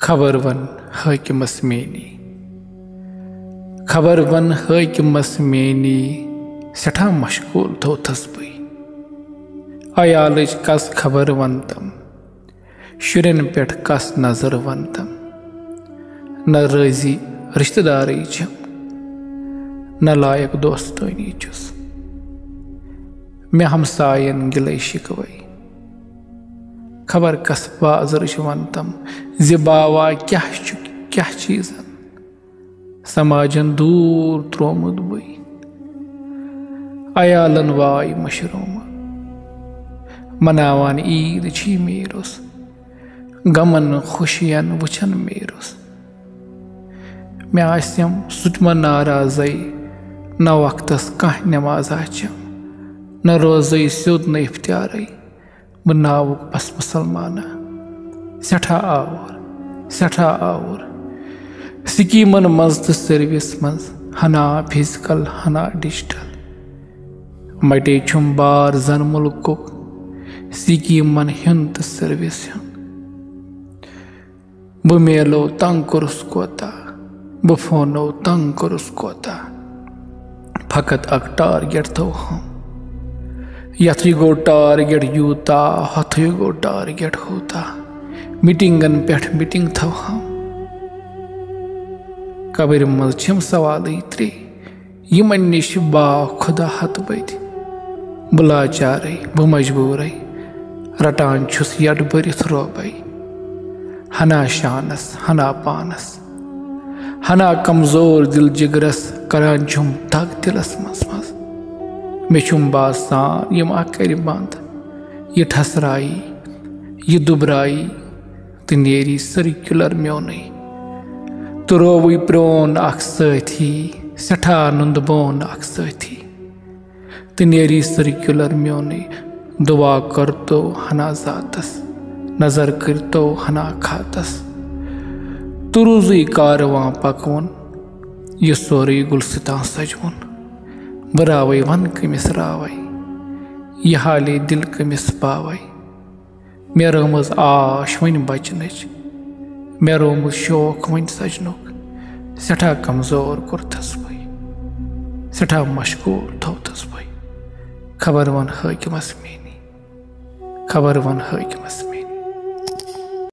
खबर one हाकिमस many खबर one हाकिमस many सठा मशगूल थोथस बई अयालच कस खबर वनतम शुरन पेठ कस नजर वनतम न राजी रिश्तेदार छम न लायक दोस्तनी चुस मे हमसायन गिले शिकवई खबर कस बाजर वनतम जि बावा क्या चीजन समाजन दूर त्रोमुत बई अयालन वाय मशरूम मनावान ईद छी मेरुस गमन खुशियन वुचन मेरुस मे आस्यम सुटमा नाराजै न वक्तस कह नमाज चम न रोजै स्योद न इफ्तियारै बह नावुक बस मुसलमाना सठा आवर स्कीमन मज तो सर्विस मज हना फिजिकल हना डिजिटल मटे छुम बार जन मुल्क स्कीमन हन तो सर्विस हन बह मेलो तंग कुरुस कोता बह फोनो तंग कुरुस कोता फकत अक टारगेट थो हम यथी गो टारगेट यूता हथी गो टारगेट होता मीटिंगन पेठ मीटिंग थो हम कबर मज छम सवाल त्रे यमन निश बा खुदा हत बद बुलाचार बह मजबूर रटान छुस यड बरिथ रोबई हना शानस हना पानस हना कमजोर दिल जिगरस करान छुम तग दिलस मज मे छुम बासान यम कर बंद यह ठसराई यह दुबराई तो नेरी सर्कुलर म्योन तो रोवई प्रोन अख सथी सठा नुंद बोन अख सथी तो नेरी सर्कुलर म्योन दुआ कर तो हना जातस नजर कर तो हना खातस तो रोज़ी कारवां पकवन यह सोरे गुलसिता सजवन बरावई वन कमिस रावई यह हाले दिल कमिस पावई मे रोमज आश वन बचनच मे रोमज शौक वन सजनुक सठा कमजोर कुरथस बई सठा मशगूल थोथस बई खबर वन हाकिमस मेनी खबर वन हाकिमस